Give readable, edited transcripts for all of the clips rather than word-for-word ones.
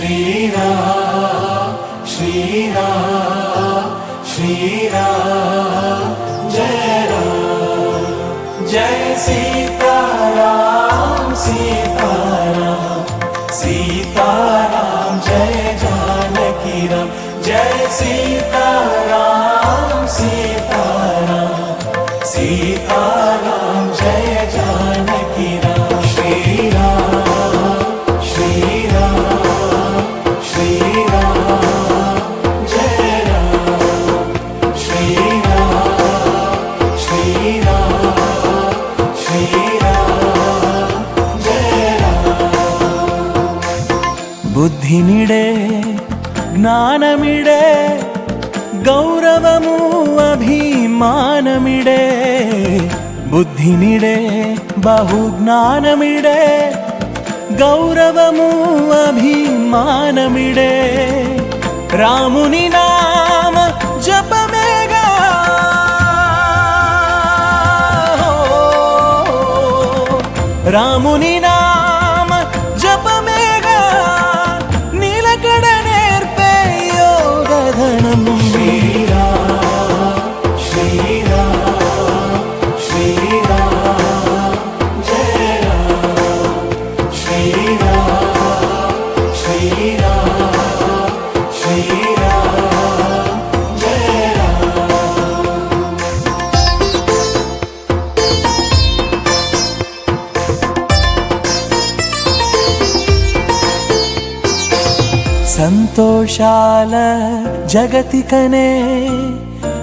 श्रीराम श्रीराम श्रीराम जय राम जय सीताराम सीताराम सीताराम जय जानकी राम जय सीताराम सीताराम सीताराम जय जानकी राम श्रीराम श्रीराम श्रीराम जय राम श्रीराम श्रीराम श्रीराम जय राम बुद्धिनिडे ಜ್ಞಾನಮಿಡೆ ಗೌರವಮು ಅಭಿಮಾನಮಿಡೆ ಬುದ್ಧಿನಿಡೆ ಬಹುಜ್ಞಾನಮಿಡೆ ಗೌರವಮು ಅಭಿಮಾನಮಿಡೆ ರಾಮುನಿ ನಾಮ ಜಪಮೇಗ ರಾಮುನಿ ನಾಮ ಜಪಮೇಗ ನೀಲಕಡನೆ श्रीराम श्रीराम श्रीराम जय राम श्रीराम श्रीराम श्रीराम जय राम సంతోషాల జగతికనే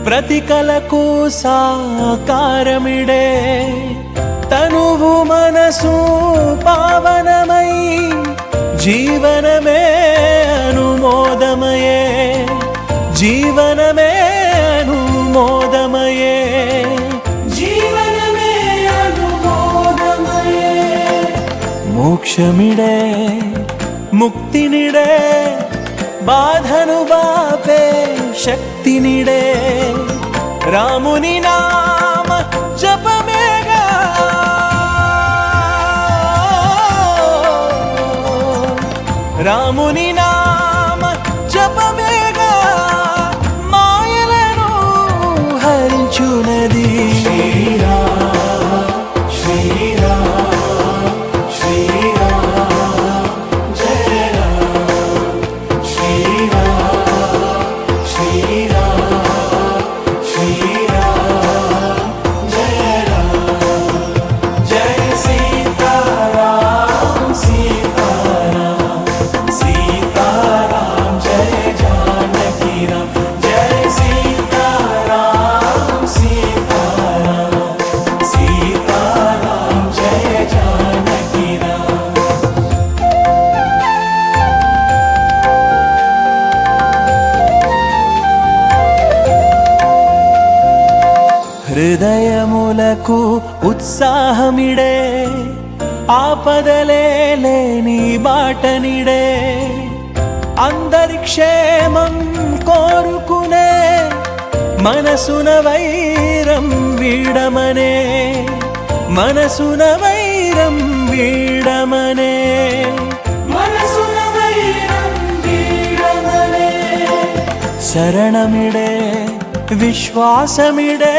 ప్రతికలకు సాకారమిడే తనువు మనసు పావనమై జీవనమే అనుమోదమయే జీవనమే అనుమోదమయే జీవనమే అనుమోదమయే మోక్షమిడే ముక్తినిడే బాధను బాపే శక్తినిడే రాముని నామ జపమేగా రాముని నామ జపమేగా మాయలను హరించునది శ్రీరామ శ్రీరామ శ్రీరామ జయ రామ శ్రీరామ శ్రీరామ శ్రీరామ జయ రామ జయ సీతారాం సీతారాం సీతారాం జయ जानकी राम जय सीताराम सीताराम सीताराम जय जानकी राम హృదయములకు ఉత్సాహమిడే ఆపదలే లేని బాటనిడే అందరి క్షేమం కోరుకునే మనసున వైరం వీడమనే మనసున వైరం వీడమనే మనసున వైరం వీడమనే శరణమిడే విశ్వాసమిడే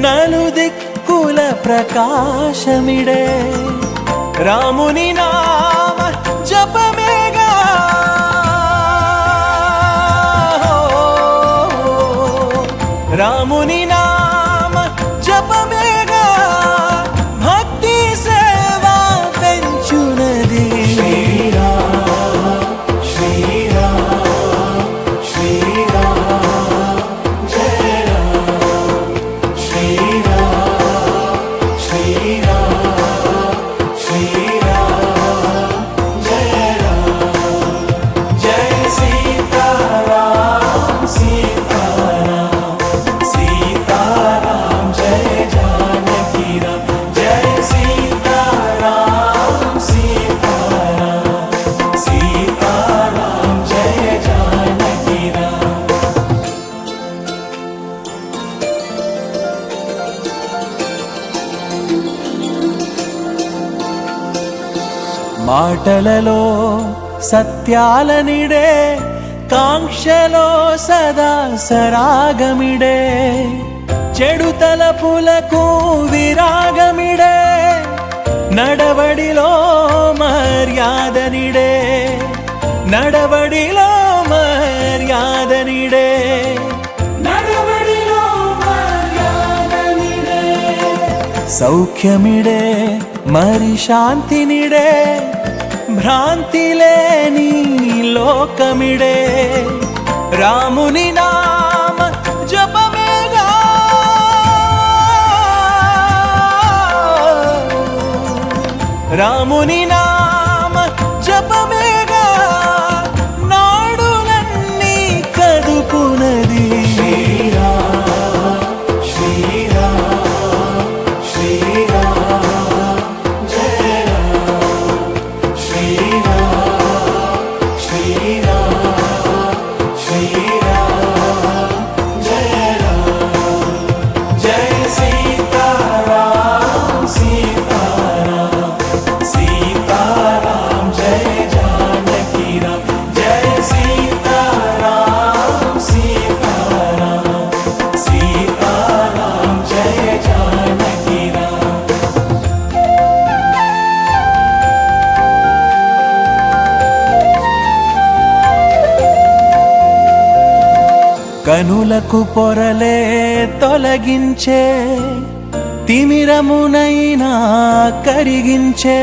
నలుదిక్కుల ప్రకాశమిడే రాముని నామ జపమేగా రాముని నామ జపమేగా భక్తి సేవా పెంచునది శ్రీరామ శ్రీరామ శ్రీరామ జయ రామ శ్రీరామ శ్రీరామ శ్రీరామ జయ రామ జయ సీతారాం సీతారాం సీతారాం మాటలలో సత్యాలనిడే, కాంక్షలో సదా సరాగమిడే, చెడు తలపులకు విరాగమిడే, నడవడిలో మర్యాదనిడే, నడవడిలో మర్యాదనిడే, నడవడిలో మర్యాదనిడే, సౌఖ్యమిడే మరి శాంతినిడే, భ్రాంతి లేని లోకమిడే, రాముని నామ జపమేగా రాముని నామ జపమేగా నాడులన్నీ కదుపునది. కనులకు పొరలే తొలగించే, తిమిరమునైనా కరిగించే,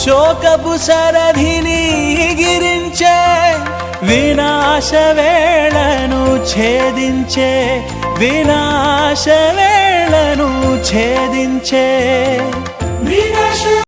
శోకపు సరధిని ఎగిరించే, వినాశ వేళను ఛేదించే, వినాశ వేళను ఛేదించే.